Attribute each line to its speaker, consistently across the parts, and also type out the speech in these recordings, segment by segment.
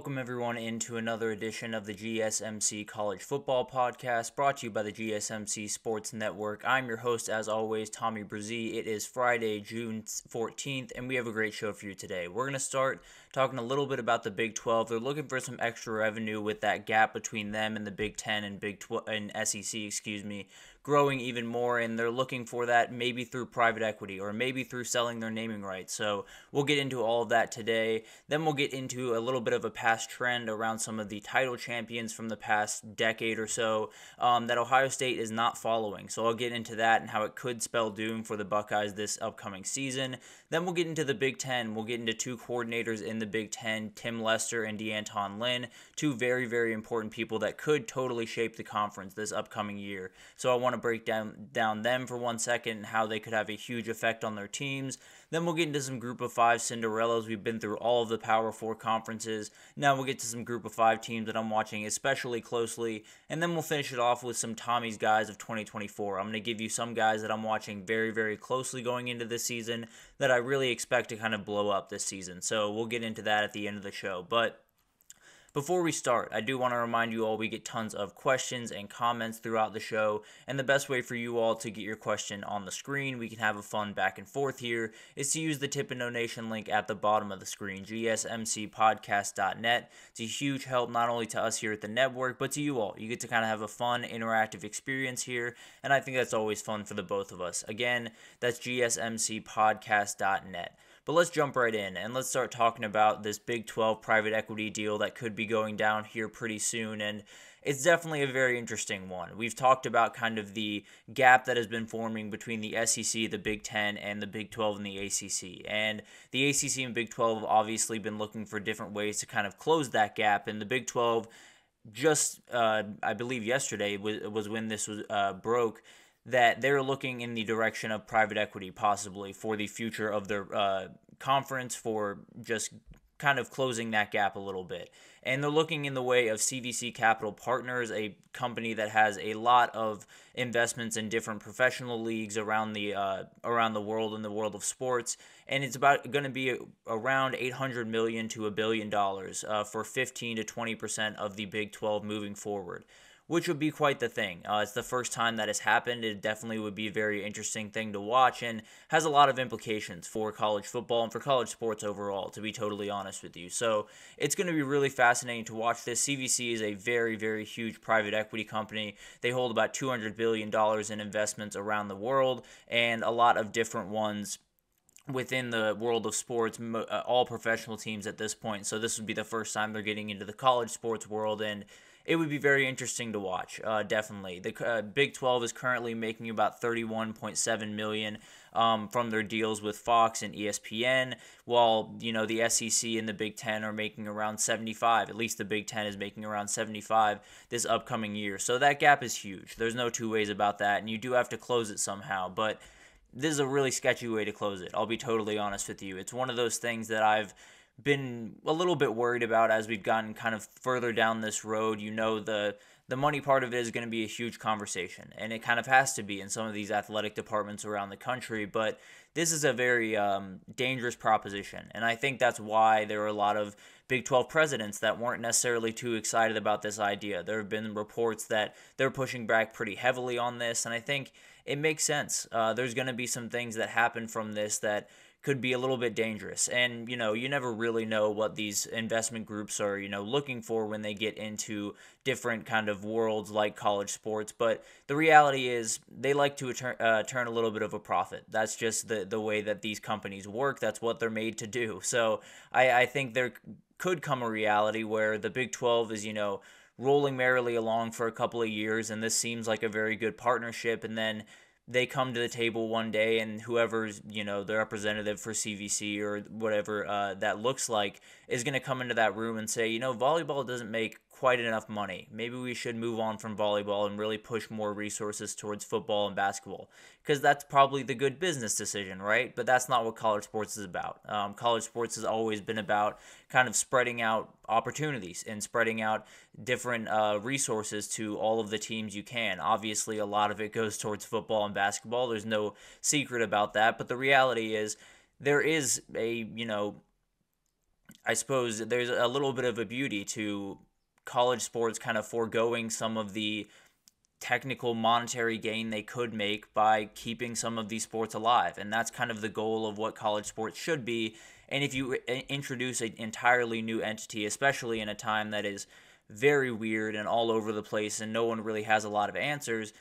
Speaker 1: Welcome everyone into another edition of the GSMC College Football Podcast, brought to you by the GSMC Sports Network. I'm your host, as always, Tommy Brzee. It is Friday, June 14th, and we have a great show for you today. We're going to start talking a little bit about the Big 12. They're looking for some extra revenue with that gap between them and the Big 10 and SEC, growing even more, and they're looking for that maybe through private equity or maybe through selling their naming rights. So we'll get into all of that today. Then we'll get into a little bit of a past trend around some of the title champions from the past decade or so that Ohio State is not following. So I'll get into that and how it could spell doom for the Buckeyes this upcoming season. Then we'll get into the Big Ten. We'll get into two coordinators in the Big Ten, Tim Lester and DeAnton Lynn, two very, very important people that could totally shape the conference this upcoming year. So I want to break down them for 1 second and how they could have a huge effect on their teams. Then we'll get into some Group of 5 Cinderellas. We've been through all of the Power 4 conferences. Now we'll get to some Group of 5 teams that I'm watching especially closely. And then we'll finish it off with some Tommy's guys of 2024. I'm going to give you some guys that I'm watching very, very closely going into this season that I really expect to kind of blow up this season. So we'll get into that at the end of the show. But before we start, I do want to remind you all we get tons of questions and comments throughout the show, and the best way for you all to get your question on the screen, we can have a fun back and forth here, is to use the tip and donation link at the bottom of the screen, gsmcpodcast.net. It's a huge help not only to us here at the network, but to you all. You get to kind of have a fun, interactive experience here, and I think that's always fun for the both of us. Again, that's gsmcpodcast.net. But let's jump right in and let's start talking about this Big 12 private equity deal that could be going down here pretty soon, and it's definitely a very interesting one. We've talked about kind of the gap that has been forming between the SEC, the Big 10, and the Big 12 and the ACC. And the ACC and Big 12 have obviously been looking for different ways to kind of close that gap, and the Big 12 just, I believe yesterday was when this was broke, that they're looking in the direction of private equity possibly for the future of their conference, for just kind of closing that gap a little bit. And they're looking in the way of CVC Capital Partners, a company that has a lot of investments in different professional leagues around the world, in the world of sports, and it's about going to be around $800 million to $1 billion for 15 to 20% of the Big 12 moving forward, which would be quite the thing. It's the first time that has happened. It definitely would be a very interesting thing to watch and has a lot of implications for college football and for college sports overall, to be totally honest with you. So it's going to be really fascinating to watch this. CVC is a very, very huge private equity company. They hold about $200 billion in investments around the world, and a lot of different ones within the world of sports, all professional teams at this point. So this would be the first time they're getting into the college sports world, and it would be very interesting to watch, definitely. The Big 12 is currently making about $31.7 million from their deals with Fox and ESPN, while the SEC and the Big 10 are making around 75. At least the Big 10 is making around 75 this upcoming year. So that gap is huge. There's no two ways about that, and you do have to close it somehow. But this is a really sketchy way to close it. I'll be totally honest with you. It's one of those things that I've been a little bit worried about as we've gotten kind of further down this road. The money part of it is going to be a huge conversation, and it kind of has to be in some of these athletic departments around the country, but this is a very dangerous proposition, and I think that's why there are a lot of Big 12 presidents that weren't necessarily too excited about this idea. There have been reports that they're pushing back pretty heavily on this, and I think it makes sense. There's going to be some things that happen from this that could be a little bit dangerous. And, you never really know what these investment groups are, looking for when they get into different kind of worlds like college sports. But the reality is they like to turn a little bit of a profit. That's just the way that these companies work. That's what they're made to do. So I think there could come a reality where the Big 12 is, rolling merrily along for a couple of years, and this seems like a very good partnership, and then they come to the table one day, and whoever's, the representative for CVC or whatever that looks like is going to come into that room and say, volleyball doesn't make quite enough money. Maybe we should move on from volleyball and really push more resources towards football and basketball, because that's probably the good business decision, right? But that's not what college sports is about. College sports has always been about kind of spreading out opportunities and spreading out different resources to all of the teams you can. Obviously, a lot of it goes towards football and basketball. There's no secret about that. But the reality is there is a, I suppose there's a little bit of a beauty to college sports kind of foregoing some of the technical monetary gain they could make by keeping some of these sports alive. And that's kind of the goal of what college sports should be. And if you introduce an entirely new entity, especially in a time that is very weird and all over the place and no one really has a lot of answers,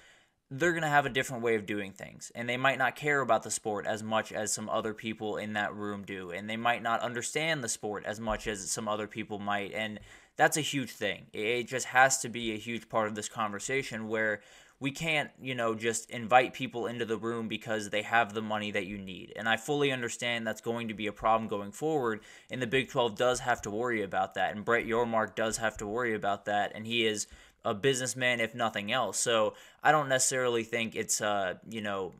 Speaker 1: they're going to have a different way of doing things. And they might not care about the sport as much as some other people in that room do. And they might not understand the sport as much as some other people might. And that's a huge thing. It just has to be a huge part of this conversation where we can't, just invite people into the room because they have the money that you need. And I fully understand that's going to be a problem going forward. And the Big 12 does have to worry about that. And Brett Yormark does have to worry about that. And he is a businessman, if nothing else. So I don't necessarily think it's, an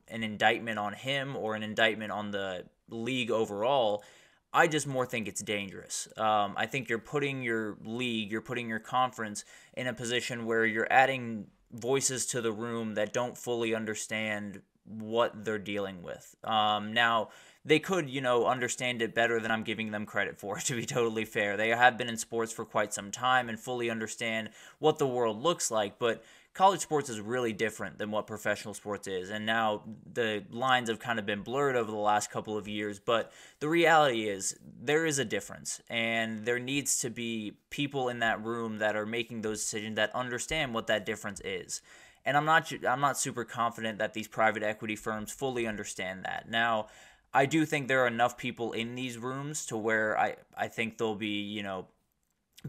Speaker 1: indictment on him or an indictment on the league overall. I just more think it's dangerous. I think you're putting your league, you're putting your conference in a position where you're adding voices to the room that don't fully understand what they're dealing with. Now, they could, understand it better than I'm giving them credit for, to be totally fair. They have been in sports for quite some time and fully understand what the world looks like, but college sports is really different than what professional sports is. And now the lines have kind of been blurred over the last couple of years, but the reality is there is a difference, and there needs to be people in that room that are making those decisions that understand what that difference is. And I'm not super confident that these private equity firms fully understand that. Now, I do think there are enough people in these rooms to where I think they'll be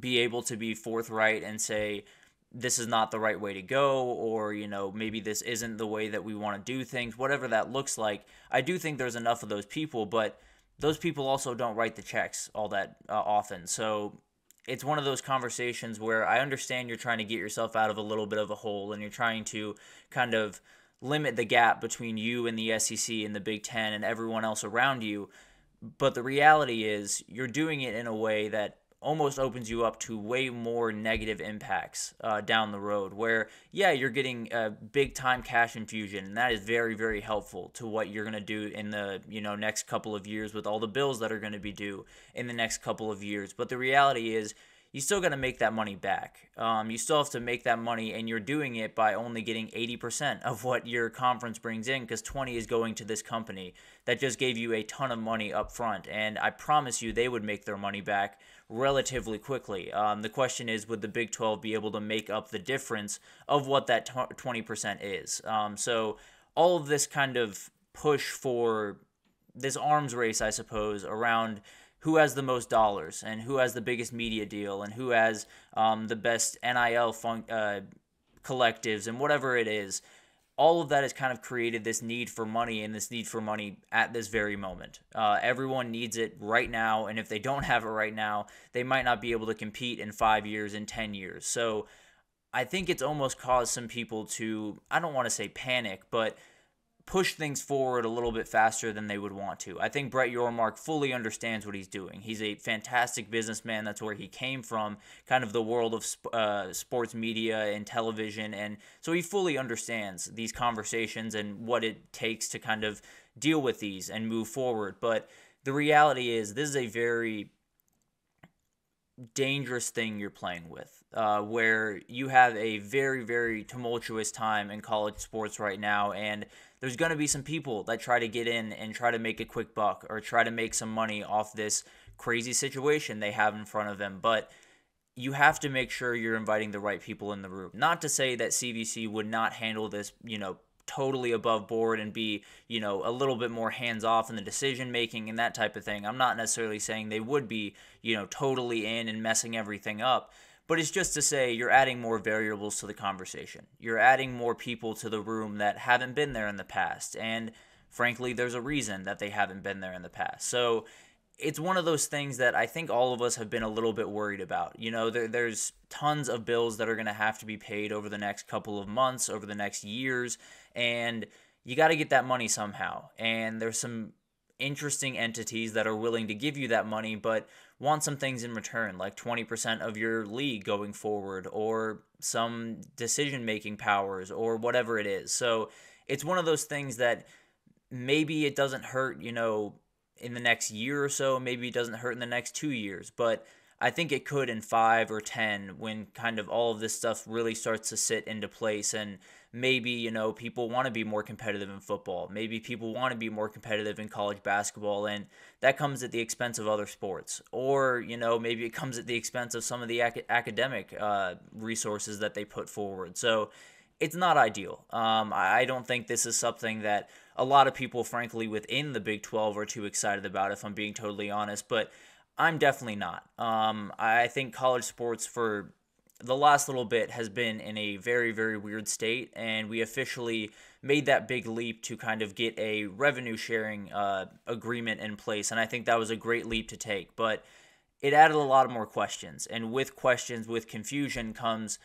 Speaker 1: able to be forthright and say, this is not the right way to go, or, maybe this isn't the way that we want to do things, whatever that looks like. I do think there's enough of those people, but those people also don't write the checks all that often. So it's one of those conversations where I understand you're trying to get yourself out of a little bit of a hole, and you're trying to kind of limit the gap between you and the SEC and the Big Ten and everyone else around you. But the reality is you're doing it in a way that almost opens you up to way more negative impacts down the road, where, yeah, you're getting a big time cash infusion, and that is very, very helpful to what you're going to do in the next couple of years with all the bills that are going to be due in the next couple of years. But the reality is you still got to make that money back. You still have to make that money, and you're doing it by only getting 80% of what your conference brings in, because 20 is going to this company that just gave you a ton of money up front. And I promise you they would make their money back relatively quickly. The question is, would the Big 12 be able to make up the difference of what that 20% is? So all of this kind of push for this arms race, I suppose, around who has the most dollars and who has the biggest media deal and who has the best NIL collectives and whatever it is, all of that has kind of created this need for money, and this need for money at this very moment. Everyone needs it right now, and if they don't have it right now, they might not be able to compete in 5 years, in 10 years. So I think it's almost caused some people to, I don't want to say panic, but push things forward a little bit faster than they would want to. I think Brett Yormark fully understands what he's doing. He's a fantastic businessman. That's where he came from, kind of the world of sports media and television. And so he fully understands these conversations and what it takes to kind of deal with these and move forward. But the reality is this is a very dangerous thing you're playing with, where you have a very, very tumultuous time in college sports right now, and there's going to be some people that try to get in and try to make a quick buck or try to make some money off this crazy situation they have in front of them. But you have to make sure you're inviting the right people in the room. Not to say that CVC would not handle this, totally above board and be, a little bit more hands-off in the decision-making and that type of thing. I'm not necessarily saying they would be, totally in and messing everything up. But it's just to say you're adding more variables to the conversation. You're adding more people to the room that haven't been there in the past. And frankly, there's a reason that they haven't been there in the past. So it's one of those things that I think all of us have been a little bit worried about. There's tons of bills that are going to have to be paid over the next couple of months, over the next years, and you got to get that money somehow. And there's some interesting entities that are willing to give you that money, but want some things in return, like 20% of your league going forward, or some decision-making powers, or whatever it is. So it's one of those things that maybe it doesn't hurt, in the next year or so. Maybe it doesn't hurt in the next 2 years, but I think it could in 5 or 10 when kind of all of this stuff really starts to sit into place. And maybe, people want to be more competitive in football. Maybe people want to be more competitive in college basketball, and that comes at the expense of other sports. Or, maybe it comes at the expense of some of the academic resources that they put forward. So it's not ideal. I don't think this is something that a lot of people, frankly, within the Big 12 are too excited about, if I'm being totally honest. But I'm definitely not. I think college sports for the last little bit has been in a very, very weird state, and we officially made that big leap to kind of get a revenue sharing agreement in place, and I think that was a great leap to take. But it added a lot of more questions, and with questions, with confusion comes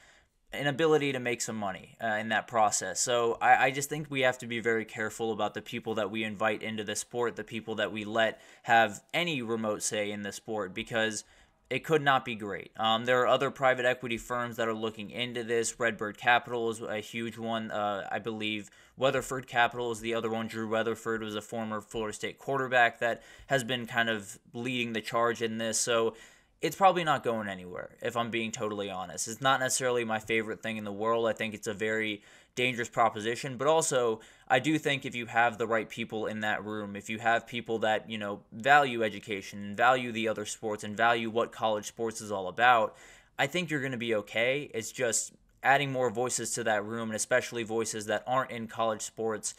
Speaker 1: an ability to make some money in that process. So I just think we have to be very careful about the people that we invite into the sport, the people that we let have any remote say in the sport, because it could not be great. There are other private equity firms that are looking into this. Redbird Capital is a huge one. I believe Weatherford Capital is the other one. Drew Weatherford was a former Florida State quarterback that has been kind of leading the charge in this. So it's probably not going anywhere, if I'm being totally honest. It's not necessarily my favorite thing in the world. I think it's a very dangerous proposition, but also I do think if you have the right people in that room, if you have people that, value education and value the other sports and value what college sports is all about, I think you're going to be okay. It's just adding more voices to that room, and especially voices that aren't in college sports.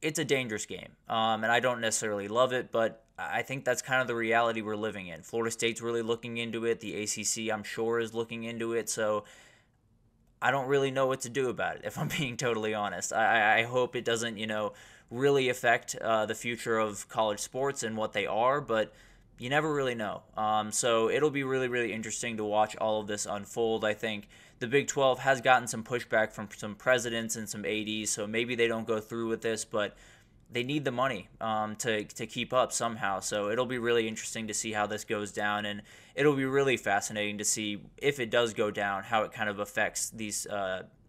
Speaker 1: It's a dangerous game, and I don't necessarily love it, but I think that's kind of the reality we're living in. Florida State's really looking into it. The ACC, I'm sure, is looking into it. So I don't really know what to do about it, if I'm being totally honest. I hope it doesn't, really affect the future of college sports and what they are, but you never really know. So it'll be really, really interesting to watch all of this unfold. I think the Big 12 has gotten some pushback from some presidents and some ADs, so maybe they don't go through with this, but they need the money to keep up somehow. So it'll be really interesting to see how this goes down, and it'll be really fascinating to see if it does go down, how it kind of affects these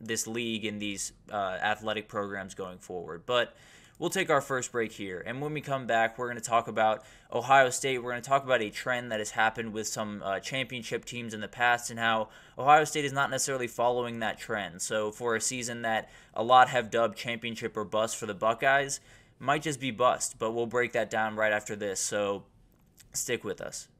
Speaker 1: this league and these athletic programs going forward. But we'll take our first break here, and when we come back, we're going to talk about Ohio State. We're going to talk about a trend that has happened with some championship teams in the past, and how Ohio State is not necessarily following that trend. So for a season that a lot have dubbed championship or bust for the Buckeyes, might just be bust, but we'll break that down right after this, so stick with us.